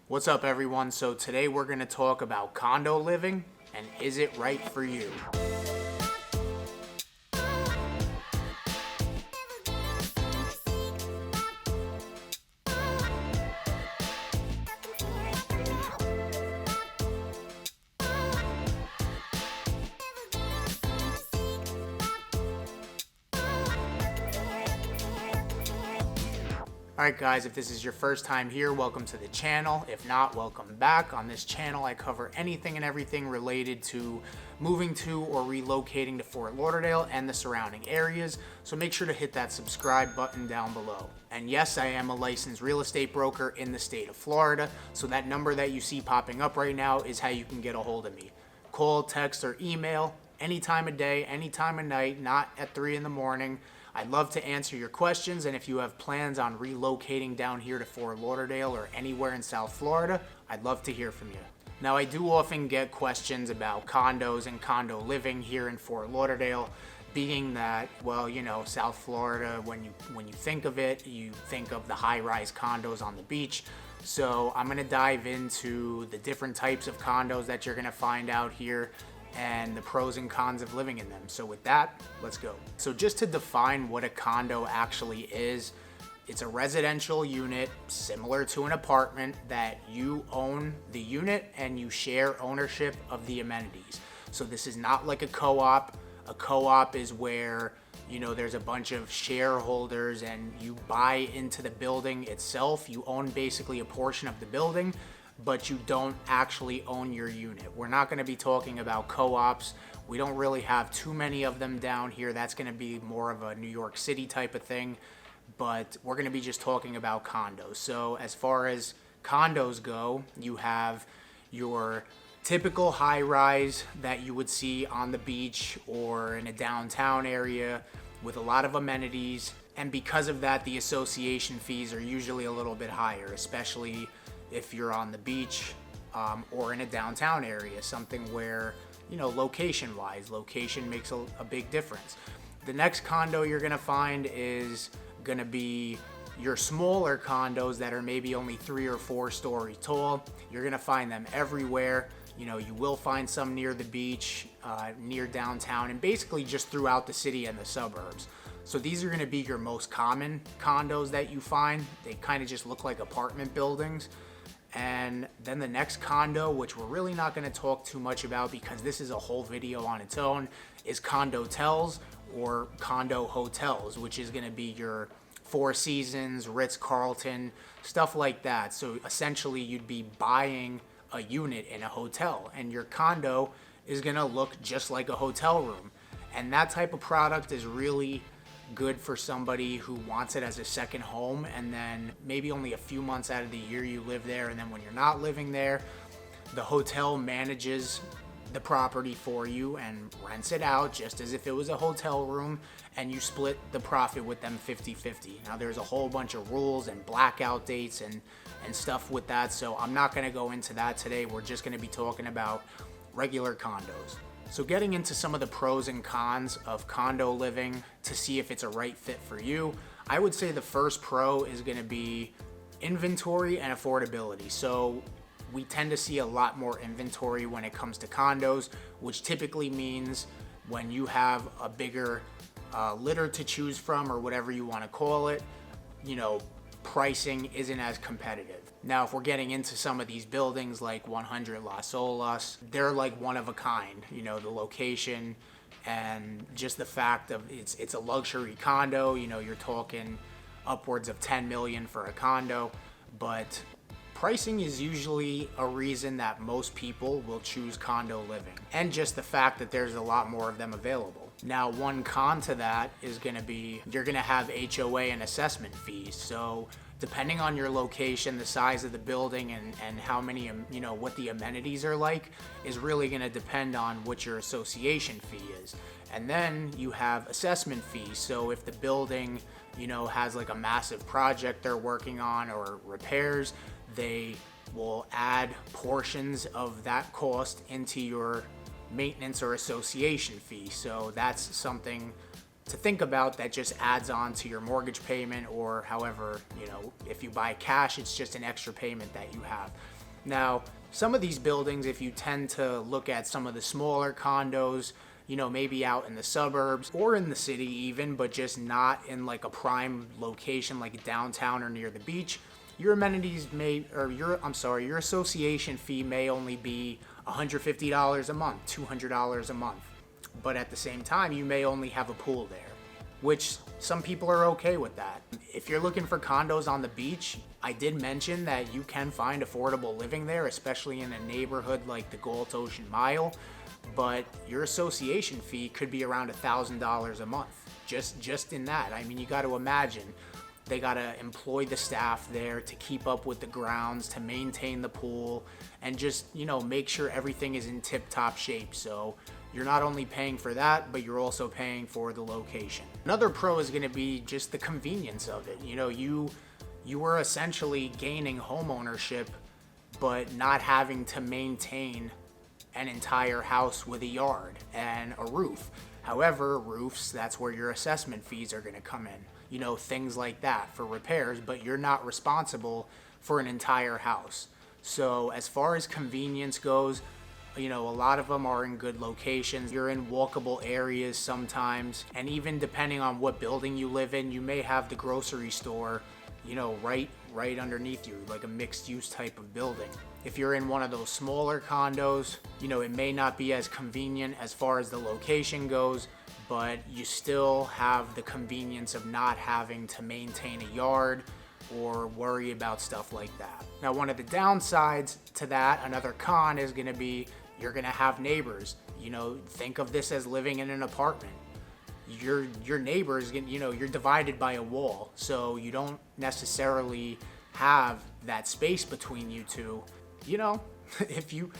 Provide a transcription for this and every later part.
What's up, everyone? So today we're going to talk about condo living and is it right for you? Alright guys, if this is your first time here, welcome to the channel. If not, welcome back. On this channel, I cover anything and everything related to moving to or relocating to Fort Lauderdale and the surrounding areas. So make sure to hit that subscribe button down below. And yes, I am a licensed real estate broker in the state of Florida. So that number that you see popping up right now is how you can get a hold of me. Call, text, or email any time of day, any time of night, not at 3 in the morning. I'd love to answer your questions, and if you have plans on relocating down here to Fort Lauderdale or anywhere in South Florida, I'd love to hear from you. Now, I do often get questions about condos and condo living here in Fort Lauderdale, being that, well, you know, South Florida, when you think of it, you think of the high-rise condos on the beach. So I'm going to dive into the different types of condos that you're going to find out here and the pros and cons of living in them. So with that, let's go. So just to define what a condo actually is, it's a residential unit similar to an apartment that you own the unit and you share ownership of the amenities. So this is not like a co-op. A co-op is where, you know, there's a bunch of shareholders and you buy into the building itself. You own basically a portion of the building, but you don't actually own your unit. We're not going to be talking about co-ops. We don't really have too many of them down here. That's going to be more of a New York City type of thing, but we're going to be just talking about condos. So as far as condos go, you have your typical high-rise that you would see on the beach or in a downtown area with a lot of amenities, and because of that, the association fees are usually a little bit higher, especially if you're on the beach or in a downtown area, something where, you know, location makes a big difference. The next condo you're gonna find is gonna be your smaller condos that are maybe only 3 or 4 stories tall. You're gonna find them everywhere. You know, you will find some near the beach, near downtown, and basically just throughout the city and the suburbs. So these are gonna be your most common condos that you find. They kind of just look like apartment buildings. And then the next condo, which we're really not going to talk too much about because this is a whole video on its own, is condotels or condo hotels, which is going to be your Four Seasons, Ritz-Carlton, stuff like that. So essentially you'd be buying a unit in a hotel and your condo is going to look just like a hotel room. And that type of product is really good for somebody who wants it as a second home, and then maybe only a few months out of the year you live there, and then when you're not living there, the hotel manages the property for you and rents it out just as if it was a hotel room, and you split the profit with them 50-50. Now there's a whole bunch of rules and blackout dates and stuff with that, so I'm not going to go into that today. We're just going to be talking about regular condos. So getting into some of the pros and cons of condo living to see if it's a right fit for you, I would say the first pro is going to be inventory and affordability. So we tend to see a lot more inventory when it comes to condos, which typically means when you have a bigger litter to choose from or whatever you want to call it, you know, pricing isn't as competitive. Now, if we're getting into some of these buildings like 100 Las Olas, they're like one of a kind, you know, the location and just the fact of it's a luxury condo, you know, you're talking upwards of 10 million for a condo, but pricing is usually a reason that most people will choose condo living, and just the fact that there's a lot more of them available. Now, one con to that is going to be you're going to have HOA and assessment fees. So depending on your location, the size of the building, and how many, you know, what the amenities are like is really going to depend on what your association fee is. And then you have assessment fees. So if the building, you know, has like a massive project they're working on or repairs, they will add portions of that cost into your maintenance or association fee. So that's something to think about that just adds on to your mortgage payment, or however, you know, if you buy cash, it's just an extra payment that you have. Now, some of these buildings, if you tend to look at some of the smaller condos, maybe out in the suburbs or in the city even, but just not in like a prime location like downtown or near the beach, your amenities your association fee may only be $150 a month, $200 a month. But at the same time, you may only have a pool there, which some people are okay with that. If you're looking for condos on the beach, I did mention that you can find affordable living there, especially in a neighborhood like the Galt Ocean Mile, but your association fee could be around $1,000 a month, just in that. I mean, you got to imagine, they got to employ the staff there to keep up with the grounds, to maintain the pool, and just, make sure everything is in tip-top shape. So you're not only paying for that, but you're also paying for the location. Another pro is going to be just the convenience of it. You were essentially gaining home ownership, but not having to maintain an entire house with a yard and a roof. However, roofs, that's where your assessment fees are going to come in. Things like that for repairs, but you're not responsible for an entire house. So as far as convenience goes, a lot of them are in good locations. You're in walkable areas sometimes, and even depending on what building you live in, you may have the grocery store, right underneath you, like a mixed use type of building. If you're in one of those smaller condos, it may not be as convenient as far as the location goes, but you still have the convenience of not having to maintain a yard or worry about stuff like that. Now, one of the downsides to that, another con, is going to be you're going to have neighbors. Think of this as living in an apartment. Your neighbors, you're divided by a wall, so you don't necessarily have that space between you two. If you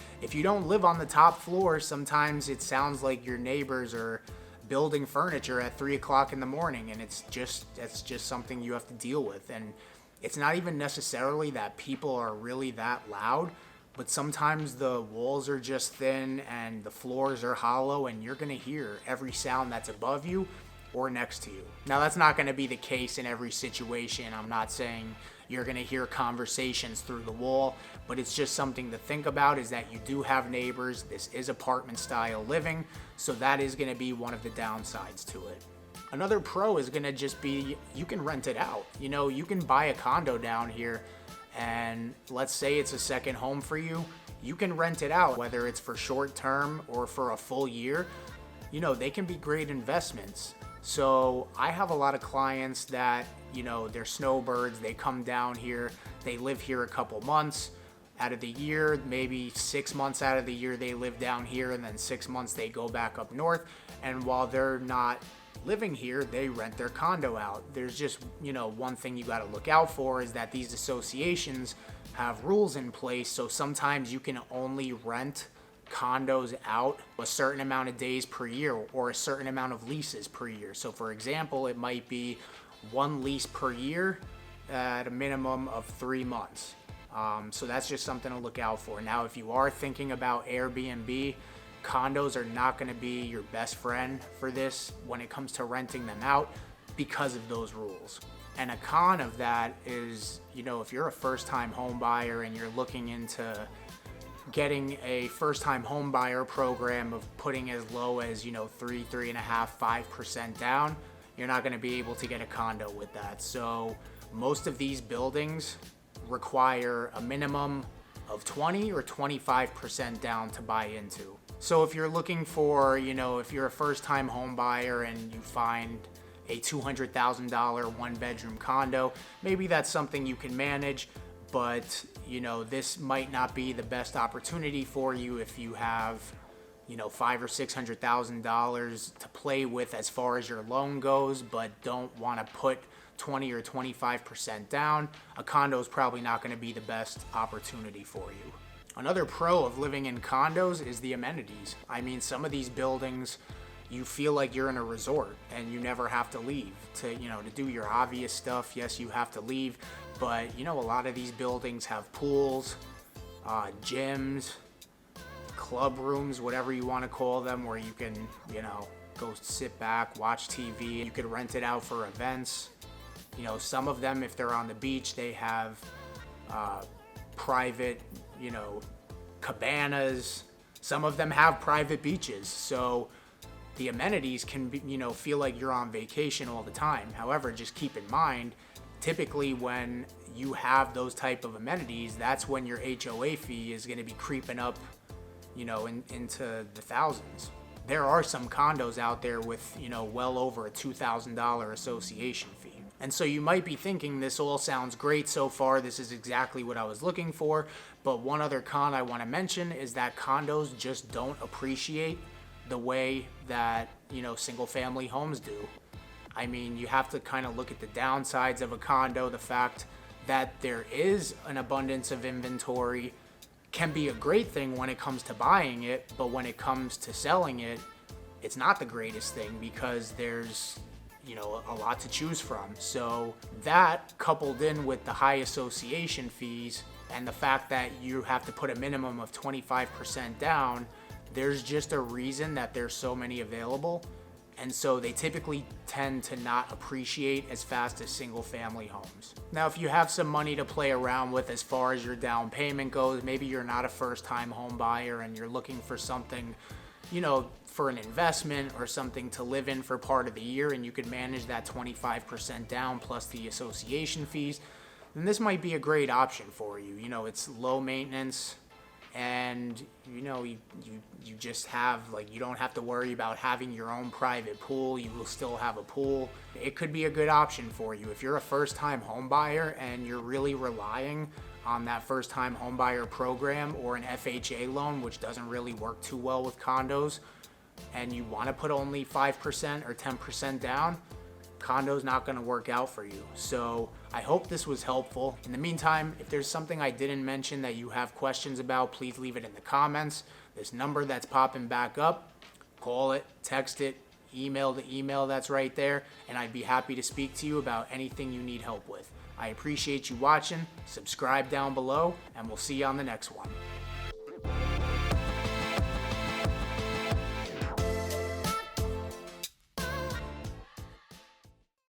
don't live on the top floor, sometimes it sounds like your neighbors are building furniture at 3 o'clock in the morning, and that's just something you have to deal with. And it's not even necessarily that people are really that loud, but sometimes the walls are just thin and the floors are hollow, and you're going to hear every sound that's above you or next to you. Now, that's not going to be the case in every situation. I'm not saying you're going to hear conversations through the wall, but it's just something to think about, is that you do have neighbors. This is apartment style living, so that is going to be one of the downsides to it. Another pro is going to just be you can rent it out. You can buy a condo down here, and let's say it's a second home for you. You can rent it out, whether it's for short term or for a full year. They can be great investments. So I have a lot of clients that, they're snowbirds. They come down here, they live here a couple months out of the year, maybe 6 months out of the year they live down here, and then 6 months they go back up north. And while they're not living here, they rent their condo out. There's just, one thing you got to look out for is that these associations have rules in place. So sometimes you can only rent condos out a certain amount of days per year or a certain amount of leases per year. So for example, it might be one lease per year at a minimum of 3 months. So that's just something to look out for. Now, if you are thinking about Airbnb, condos are not going to be your best friend for this when it comes to renting them out because of those rules. And a con of that is, if you're a first-time home buyer and you're looking into getting a first-time home buyer program of putting as low as, 3.5%, 5% down, you're not going to be able to get a condo with that. So most of these buildings require a minimum of 20 or 25% down to buy into. So if you're looking for, if you're a first-time home buyer and you find a $200,000 one-bedroom condo, maybe that's something you can manage, but, this might not be the best opportunity for you if you have, $500,000 or $600,000 to play with as far as your loan goes, but don't want to put 20 or 25% down. A condo is probably not going to be the best opportunity for you. Another pro of living in condos is the amenities. I mean, some of these buildings, you feel like you're in a resort and you never have to leave to do your obvious stuff. Yes, you have to leave, but a lot of these buildings have pools, gyms, club rooms, whatever you want to call them, where you can, go sit back, watch TV. You could rent it out for events. Some of them, if they're on the beach, they have private, cabanas. Some of them have private beaches. So the amenities can be, feel like you're on vacation all the time. However, just keep in mind, typically when you have those type of amenities, that's when your HOA fee is going to be creeping up, into the thousands. There are some condos out there with, well over a $2,000 association fee. And so you might be thinking, this all sounds great so far. This is exactly what I was looking for. But one other con I want to mention is that condos just don't appreciate the way that, single family homes do. I mean, you have to kind of look at the downsides of a condo. The fact that there is an abundance of inventory can be a great thing when it comes to buying it, but when it comes to selling it, it's not the greatest thing because there's a lot to choose from. So that, coupled in with the high association fees and the fact that you have to put a minimum of 25% down, there's just a reason that there's so many available. And so they typically tend to not appreciate as fast as single family homes. Now, if you have some money to play around with as far as your down payment goes, maybe you're not a first time home buyer and you're looking for something, for an investment or something to live in for part of the year, and you could manage that 25% down plus the association fees, then this might be a great option for you. It's low maintenance, and you just have, you don't have to worry about having your own private pool. You will still have a pool. It could be a good option for you if you're a first-time home buyer and you're really relying on that first-time home buyer program or an FHA loan, which doesn't really work too well with condos, and you want to put only 5% or 10% down. Condo's not going to work out for you. So I hope this was helpful. In the meantime, if there's something I didn't mention that you have questions about, please leave it in the comments. This number that's popping back up, call it, text it, email the email that's right there, and I'd be happy to speak to you about anything you need help with. I appreciate you watching. Subscribe down below, and we'll see you on the next one.